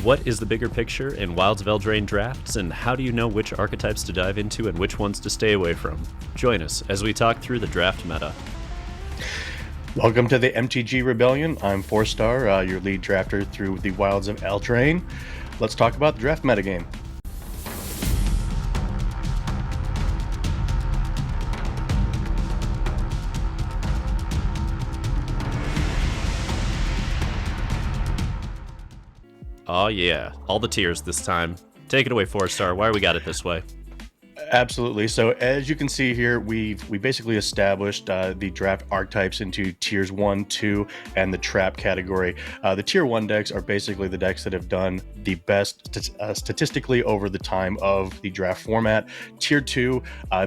What is the bigger picture in Wilds of Eldraine drafts, and how do you know which archetypes to dive into and which ones to stay away from? Join us as we talk through the draft meta. Welcome to the MTG Rebellion. I'm FourStar, your lead drafter through the Wilds of Eldraine. Let's talk about the draft metagame. Oh yeah, all the tiers this time. Take it away, FourStar. Why we got it this way? Absolutely. So as you can see here, we basically established the draft archetypes into tiers 1, 2, and the trap category. The tier 1 decks are basically the decks that have done the best statistically over the time of the draft format. Tier 2,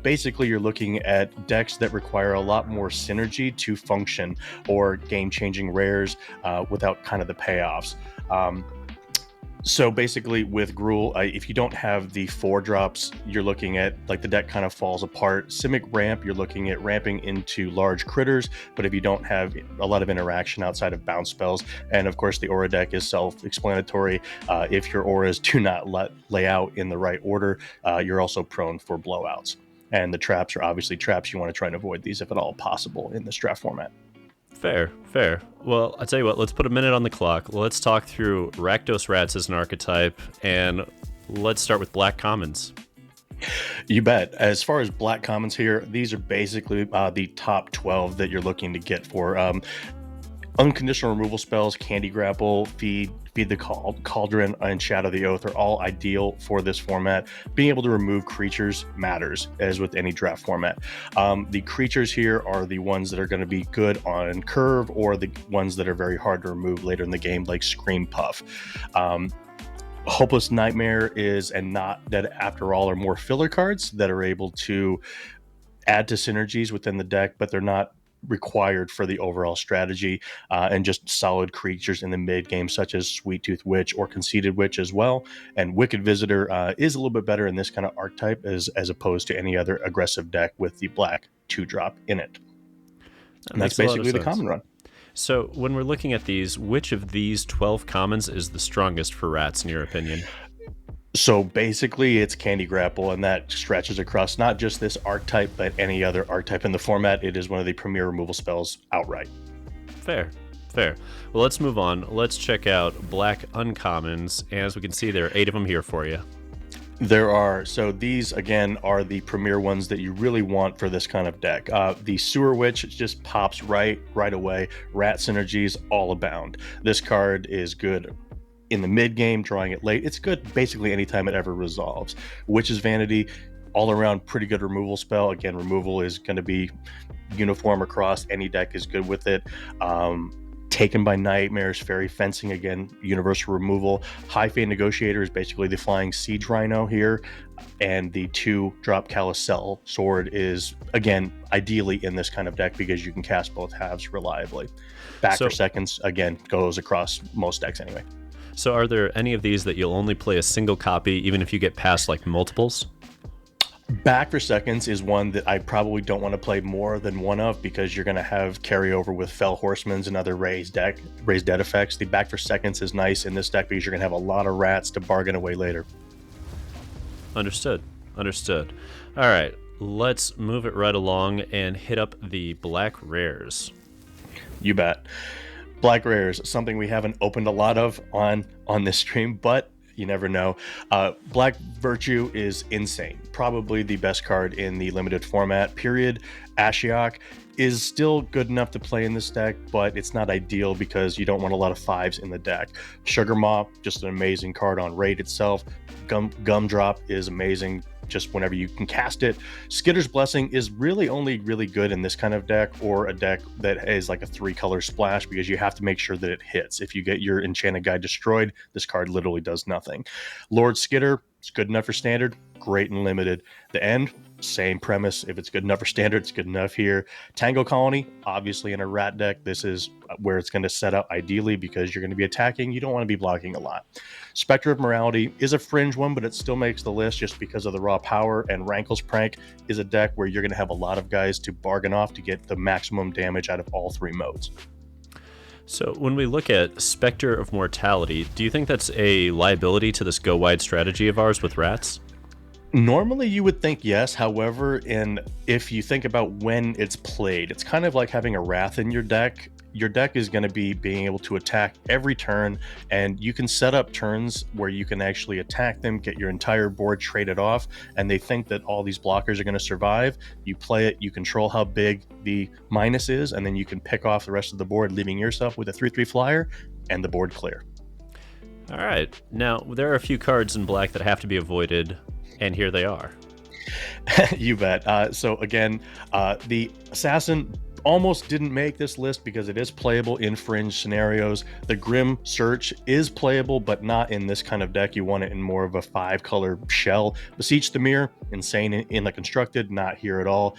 basically you're looking at decks that require a lot more synergy to function, or game-changing rares without kind of the payoffs. So basically with Gruul, if you don't have the 4-drops, you're looking at, like, the deck kind of falls apart. Simic Ramp, you're looking at ramping into large critters, but if you don't have a lot of interaction outside of bounce spells, and of course the aura deck is self-explanatory, if your auras do not lay out in the right order, you're also prone for blowouts. And the traps are obviously traps. You want to try and avoid these if at all possible in this draft format. Fair. Well, I'll tell you what, let's put a minute on the clock. Let's talk through Rakdos Rats as an archetype, and let's start with black commons. You bet. As far as black commons here, these are basically the top 12 that you're looking to get for unconditional removal spells. Candy Grapple, Feed the Cauldron, and Shadow the Oath are all ideal for this format. Being able to remove creatures matters, as with any draft format. The creatures here are the ones that are going to be good on curve, or the ones that are very hard to remove later in the game, like Scream Puff. Hopeless Nightmare is, and Not Dead After All, are more filler cards that are able to add to synergies within the deck, but they're not required for the overall strategy, and just solid creatures in the mid game, such as Sweet Tooth Witch or Conceited Witch as well. And Wicked Visitor is a little bit better in this kind of archetype as opposed to any other aggressive deck with the black 2-drop in it. And that's basically the common run. So when we're looking at these, which of these 12 commons is the strongest for rats in your opinion? So basically it's Candy Grapple, and that stretches across not just this archetype, but any other archetype in the format. It is one of the premier removal spells outright. Fair. Well, let's move on. Let's check out black uncommons. As we can see, there are 8 of them here for you. There are. So these, again, are the premier ones that you really want for this kind of deck. The Sewer Witch just pops right away. Rat synergies all abound. This card is good in the mid game, drawing it late. It's good basically anytime it ever resolves. Witch's Vanity, all around pretty good removal spell. Again, removal is going to be uniform across any deck, is good with it. Taken by Nightmares, Fairy Fencing, again, universal removal. High Fate Negotiator is basically the flying Siege Rhino here, and the 2-drop Carousel Sword is, again, ideally in this kind of deck because you can cast both halves reliably. Back for Seconds, again, goes across most decks anyway. So are there any of these that you'll only play a single copy, even if you get past like multiples? Back for Seconds is one that I probably don't want to play more than one of, because you're going to have carryover with Fell Horsemen's and other raised dead effects. The Back for Seconds is nice in this deck because you're going to have a lot of rats to bargain away later. Understood. All right, let's move it right along and hit up the black rares. You bet. Black rares, something we haven't opened a lot of on this stream, but you never know. Black Virtue is insane. Probably the best card in the limited format, period. Ashiok is still good enough to play in this deck, but it's not ideal because you don't want a lot of 5s in the deck. Sugar Maw, just an amazing card on raid itself. Gumdrop is amazing just whenever you can cast it. Skitter's Blessing is really only really good in this kind of deck, or a deck that is like a 3-color splash, because you have to make sure that it hits. If you get your Enchanted Guide destroyed, this card literally does nothing. Lord Skitter, it's good enough for standard, great and limited. The End, same premise. If it's good enough for standard, it's good enough here. Tango Colony, obviously in a rat deck, this is where it's going to set up ideally, because you're going to be attacking. You don't want to be blocking a lot. Spectre of Morality is a fringe one, but it still makes the list just because of the raw power. And Rankle's Prank is a deck where you're going to have a lot of guys to bargain off to get the maximum damage out of all 3 modes. So when we look at Spectre of Mortality, do you think that's a liability to this go wide strategy of ours with rats? Normally, you would think yes. However, if you think about when it's played, it's kind of like having a Wrath in your deck. Your deck is going to be being able to attack every turn, and you can set up turns where you can actually attack them, get your entire board traded off, and they think that all these blockers are going to survive. You play it, you control how big the minus is, and then you can pick off the rest of the board, leaving yourself with a 3/3 flyer and the board clear. All right. Now, there are a few cards in black that have to be avoided, and here they are. You bet. So again, the Assassin almost didn't make this list because it is playable in fringe scenarios. The Grim Search is playable, but not in this kind of deck. You want it in more of a 5-color shell. Beseech the Mirror, insane in the constructed, not here at all.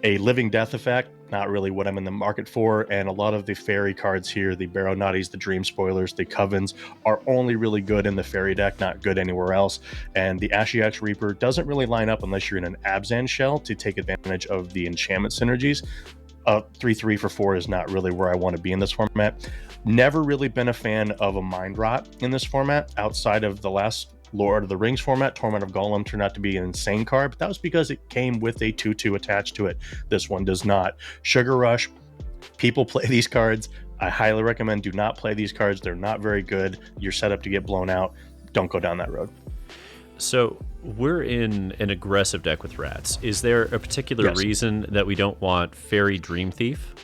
A Living Death effect, not really what I'm in the market for, and a lot of the fairy cards here, the Barrow Naughties, the Dream Spoilers, the Covens, are only really good in the fairy deck, not good anywhere else. And the Ashiok's Reaper doesn't really line up unless you're in an Abzan shell to take advantage of the enchantment synergies. 3/3 for 4 is not really where I want to be in this format. Never really been a fan of a Mind Rot in this format outside of the last Lord of the Rings format. Torment of Golem turned out to be an insane card, but that was because it came with a 2/2 attached to it. This one does not. Sugar Rush, people play these cards. I highly recommend do not play these cards. They're not very good. You're set up to get blown out. Don't go down that road. So we're in an aggressive deck with rats. Is there a particular reason that we don't want Fairy Dream Thief?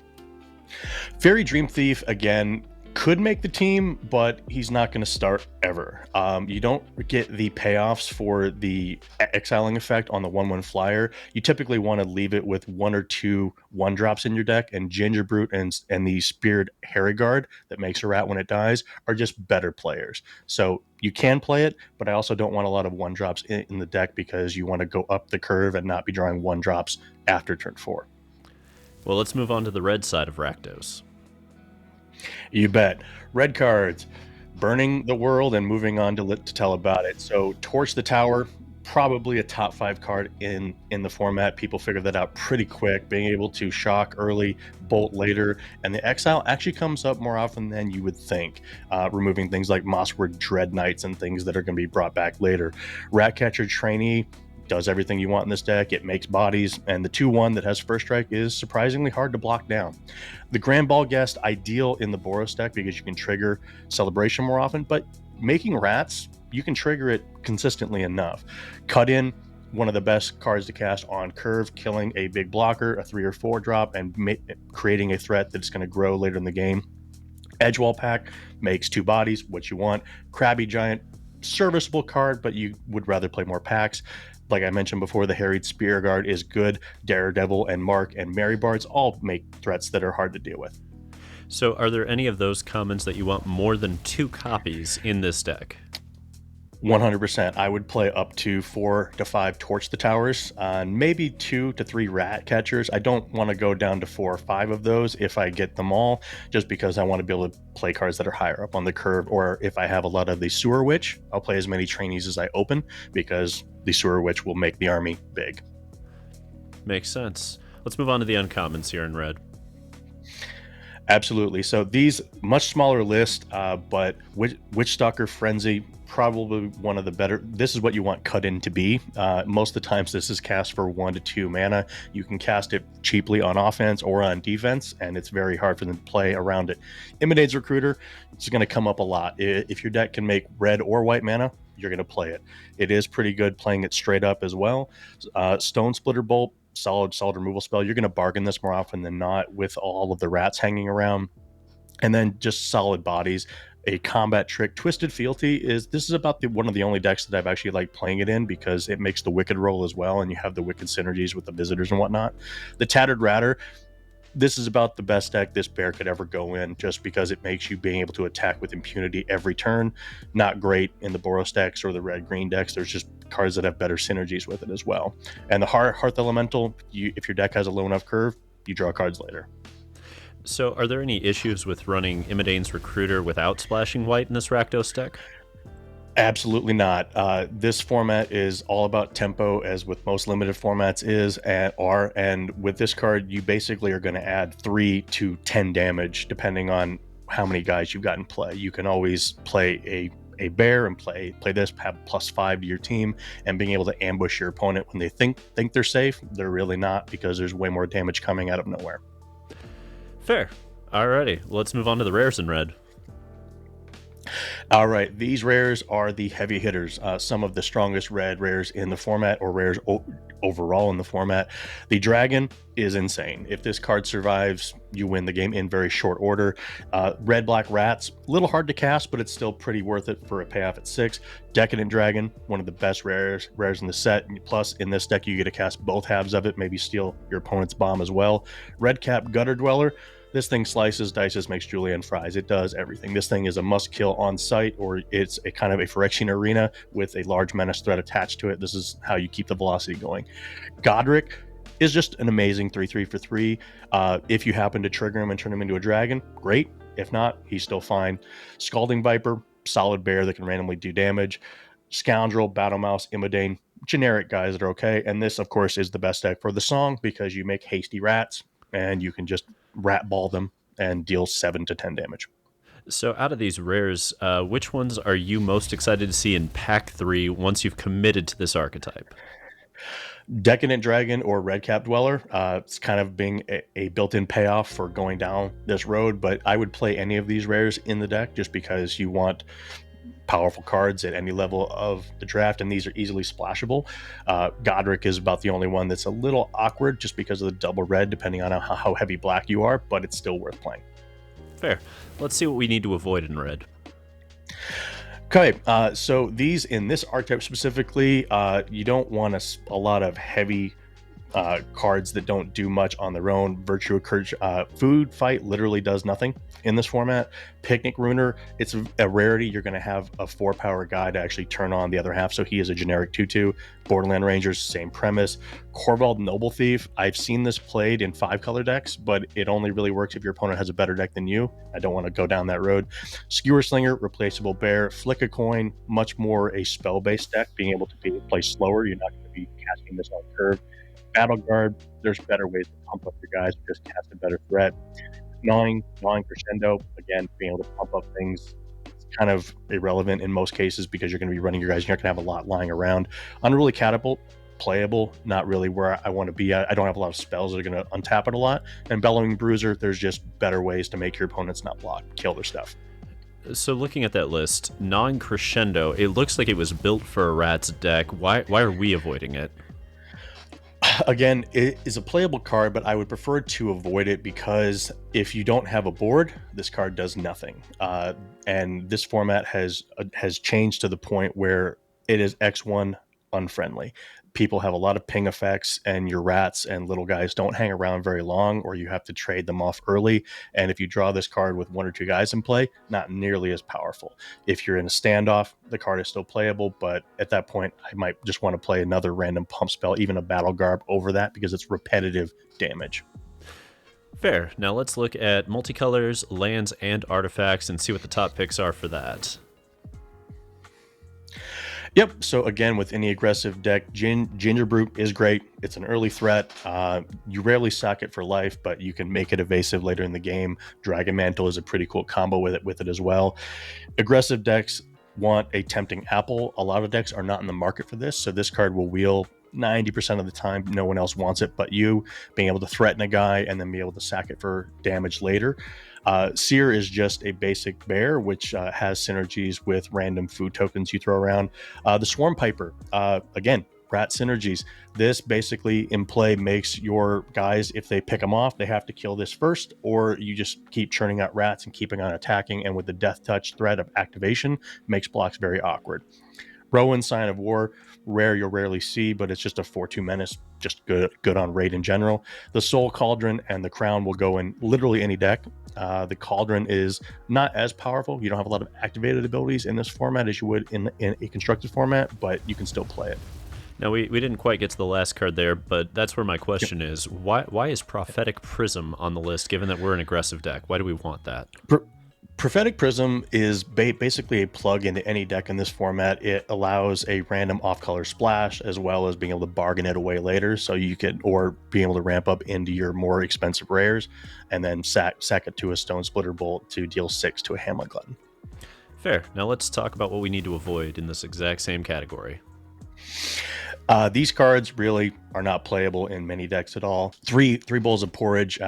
Fairy Dream Thief, again, could make the team, but he's not going to start ever. You don't get the payoffs for the exiling effect on the 1/1 flyer. You typically want to leave it with 1 or 2 1-drops in your deck, and Gingerbrute and the Speared Harrigard that makes a rat when it dies are just better players. So you can play it, but I also don't want a lot of 1-drops in the deck because you want to go up the curve and not be drawing 1-drops after turn 4. Well, let's move on to the red side of Rakdos. You bet. Red cards, burning the world and moving on to tell about it. So Torch the Tower, probably a top 5 card in the format. People figure that out pretty quick, being able to shock early, bolt later, and the exile actually comes up more often than you would think, removing things like Mossword Dread Knights and things that are going to be brought back later. Ratcatcher Trainee does everything you want in this deck. It makes bodies, and the 2/1 that has first strike is surprisingly hard to block down. The Grand Ball Guest, ideal in the Boros deck because you can trigger Celebration more often, but making rats, you can trigger it consistently enough. Cut In, one of the best cards to cast on curve, killing a big blocker, a 3 or 4 drop, and creating a threat that's going to grow later in the game. Edgewall Pack makes 2 bodies, what you want. Crabby Giant, serviceable card, but you would rather play more packs. Like I mentioned before, the Harried Spear Guard is good. Daredevil and Mark and Mary Bards all make threats that are hard to deal with. So are there any of those commons that you want more than 2 copies in this deck? 100%. I would play up to 4 to 5 Torch the Towers, and maybe 2 to 3 Rat Catchers. I don't want to go down to 4 or 5 of those if I get them all, just because I want to be able to play cards that are higher up on the curve. Or if I have a lot of the Sewer Witch, I'll play as many trainees as I open, because the Sewer Witch will make the army big. Makes sense. Let's move on to the uncommons here in red. Absolutely. So these, much smaller list, but Witchstalker Frenzy, probably one of the better. This is what you want Cut In to be. Most of the times this is cast for 1 to 2 mana. You can cast it cheaply on offense or on defense, and it's very hard for them to play around it. Imadade's Recruiter, it's going to come up a lot. If your deck can make red or white mana, you're going to play it. It is pretty good playing it straight up as well. Stone Splitter Bolt, solid removal spell. You're going to bargain this more often than not with all of the rats hanging around. And then just solid bodies. A combat trick, Twisted Fealty, is about one of the only decks that I've actually liked playing it in, because it makes the Wicked roll as well, and you have the Wicked synergies with the visitors and whatnot. The Tattered Ratter, this is about the best deck this bear could ever go in, just because it makes you being able to attack with impunity every turn. Not great in the Boros decks or the red-green decks. There's just cards that have better synergies with it as well. And the Hearth Elemental, if your deck has a low enough curve, you draw cards later. So are there any issues with running Imadade's Recruiter without splashing white in this Rakdos deck? Absolutely not. This format is all about tempo, as with most limited formats and with this card, you basically are going to add 3 to 10 damage depending on how many guys you've got in play. You can always play a bear and play this, have +5 to your team, and being able to ambush your opponent when they think they're safe. They're really not, because there's way more damage coming out of nowhere. Fair. Alrighty, let's move on to the rares in red. All right, these rares are the heavy hitters, some of the strongest red rares in the format, or rares overall in the format. The dragon is insane. If this card survives, you win the game in very short order. Red-black rats, a little hard to cast, but it's still pretty worth it for a payoff at 6. Decadent dragon, one of the best rares in the set. Plus, in this deck, you get to cast both halves of it, maybe steal your opponent's bomb as well. Red-cap gutter dweller. This thing slices, dices, makes julienne fries. It does everything. This thing is a must kill on site, or it's a kind of a Phyrexian arena with a large menace threat attached to it. This is how you keep the velocity going. Godric is just an amazing 3/3 for 3. If you happen to trigger him and turn him into a dragon, great. If not, he's still fine. Scalding Viper, solid bear that can randomly do damage. Scoundrel, Battle Mouse, Imodane, generic guys that are okay. And this, of course, is the best deck for the song, because you make hasty rats and you can just rat ball them and deal 7 to 10 damage. So out of these rares, which ones are you most excited to see in pack 3 once you've committed to this archetype? Decadent Dragon or Redcap Dweller. It's kind of being a built-in payoff for going down this road, but I would play any of these rares in the deck just because you want powerful cards at any level of the draft, and these are easily splashable. Godric is about the only one that's a little awkward just because of the double red, depending on how heavy black you are, but it's still worth playing. Fair. Let's see what we need to avoid in red. Okay, so these, in this archetype specifically, you don't want a lot of heavy cards that don't do much on their own. Virtue Encourage, Food Fight literally does nothing in this format. Picnic Ruiner, it's a rarity. You're going to have a 4-power guy to actually turn on the other half, so he is a generic 2/2. Borderland Rangers, same premise. Corvald Noble Thief, I've seen this played in 5-color decks, but it only really works if your opponent has a better deck than you. I don't want to go down that road. Skewer Slinger, replaceable bear. Flick a Coin, much more a spell-based deck, being able to play slower. You're not going to be casting this on curve. Battle Guard, there's better ways to pump up your guys, just cast a better threat. Gnawing Crescendo, again, being able to pump up things, it's kind of irrelevant in most cases because you're going to be running your guys, you're not going to have a lot lying around. Unruly Catapult, playable, not really where I want to be at. I don't have a lot of spells that are going to untap it a lot. And Bellowing Bruiser, there's just better ways to make your opponents not block, kill their stuff. So looking at that list, Gnawing Crescendo, it looks like it was built for a Rats deck. Why are we avoiding it? Again, it is a playable card, but I would prefer to avoid it because if you don't have a board, this card does nothing. And this format has changed to the point where it is X1 unfriendly. People have a lot of ping effects, and your rats and little guys don't hang around very long, or you have to trade them off early. And if you draw this card with 1 or 2 guys in play, not nearly as powerful. If you're in a standoff, the card is still playable, but at that point, I might just want to play another random pump spell, even a Battle Garb over that, because it's repetitive damage. Fair. Now let's look at multicolors, lands, and artifacts and see what the top picks are for that. Yep. So again, with any aggressive deck, Ginger Brute is great. It's an early threat. You rarely sack it for life, but you can make it evasive later in the game. Dragon Mantle is a pretty cool combo with it as well. Aggressive decks want a Tempting Apple. A lot of decks are not in the market for this, so this card will wheel 90% of the time. No one else wants it but you, being able to threaten a guy and then be able to sack it for damage later. Seer is just a basic bear, which has synergies with random food tokens you throw around. The Swarm Piper, again, rat synergies. This basically in play makes your guys, if they pick them off, they have to kill this first, or you just keep churning out rats and keeping on attacking. And with the death touch threat of activation, makes blocks very awkward. Rowan, Sign of War, rare, you'll rarely see, but it's just a 4/2 menace, just good on raid in general. The Soul Cauldron and the Crown will go in literally any deck. The Cauldron is not as powerful. You don't have a lot of activated abilities in this format as you would in a constructed format, but you can still play it. Now, we didn't quite get to the last card there, but that's where my question is. Why is Prophetic Prism on the list, given that we're an aggressive deck? Why do we want that? Prophetic Prism is basically a plug into any deck in this format. It allows a random off-color splash, as well as being able to bargain it away later, so you could, or being able to ramp up into your more expensive rares, and then sack it to a Stone Splitter Bolt to deal 6 to a Hamlet Glutton. Fair. Now let's talk about what we need to avoid in this exact same category. These cards really are not playable in many decks at all. Three Bowls of Porridge.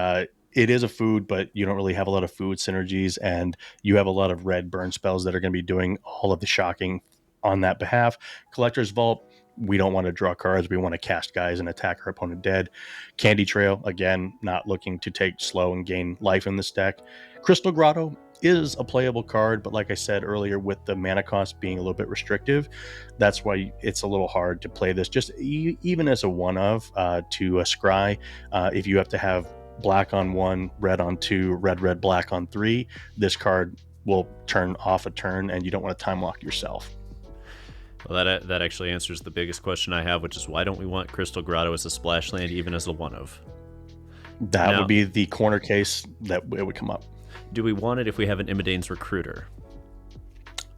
It is a food, but you don't really have a lot of food synergies, and you have a lot of red burn spells that are going to be doing all of the shocking on that behalf. Collector's Vault, we don't want to draw cards. We want to cast guys and attack our opponent dead. Candy Trail, again, not looking to take slow and gain life in this deck. Crystal Grotto is a playable card, but like I said earlier, with the mana cost being a little bit restrictive, that's why it's a little hard to play this just even as a one-of to a scry. If you have to have black on 1, red on 2, red, black on 3, this card will turn off a turn, and you don't want to time lock yourself. Well, that actually answers the biggest question I have, which is why don't we want Crystal Grotto as a splash land, even as a one-of? That would be the corner case that it would come up. Do we want it if we have an Imidane's Recruiter?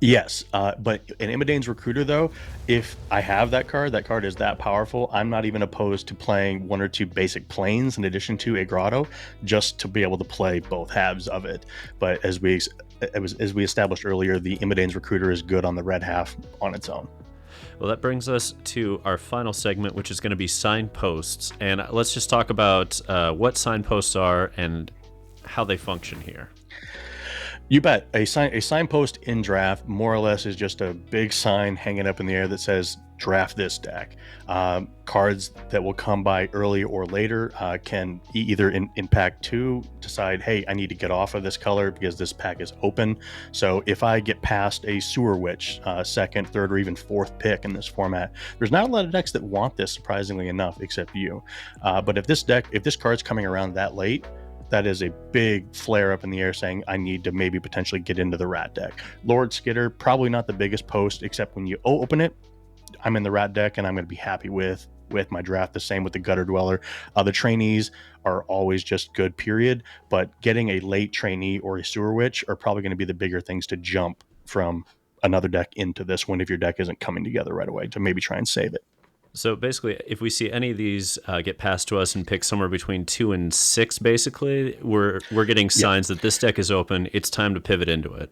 Yes, but an Imidane's Recruiter, though, if I have that card is that powerful, I'm not even opposed to playing 1 or 2 basic planes in addition to a Grotto, just to be able to play both halves of it. But as we established earlier, the Imidane's Recruiter is good on the red half on its own. Well, that brings us to our final segment, which is going to be signposts. And let's just talk about what signposts are and how they function here. You bet. A signpost in draft more or less is just a big sign hanging up in the air that says draft this deck. Cards that will come by early or later can either in pack 2 decide, hey, I need to get off of this color because this pack is open. So if I get past a Sewer Witch, second, third, or even fourth pick in this format, there's not a lot of decks that want this, surprisingly enough, except you. But if this card's coming around that late, that is a big flare up in the air saying I need to maybe potentially get into the rat deck. Lord Skitter, probably not the biggest post, except when you open it, I'm in the rat deck and I'm going to be happy with my draft. The same with the Gutter Dweller. The trainees are always just good, period. But getting a late trainee or a Sewer Witch are probably going to be the bigger things to jump from another deck into this one if your deck isn't coming together right away, to maybe try and save it. So basically, if we see any of these get passed to us and pick somewhere between 2 and 6, basically, we're getting signs that this deck is open. It's time to pivot into it.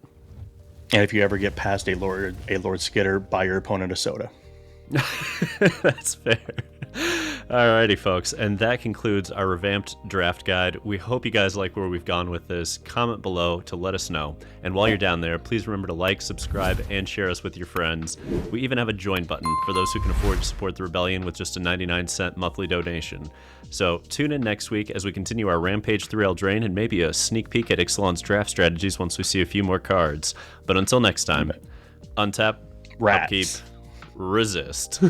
And if you ever get past a Lord Skitter, buy your opponent a soda. That's fair. Alrighty, folks, and that concludes our revamped draft guide. We hope you guys like where we've gone with this. Comment below to let us know. And while you're down there, please remember to like, subscribe, and share us with your friends. We even have a join button for those who can afford to support the Rebellion with just a 99-cent monthly donation. So tune in next week as we continue our rampage through Eldraine and maybe a sneak peek at Ixalan's draft strategies once we see a few more cards. But until next time, untap, Rats. upkeep, resist.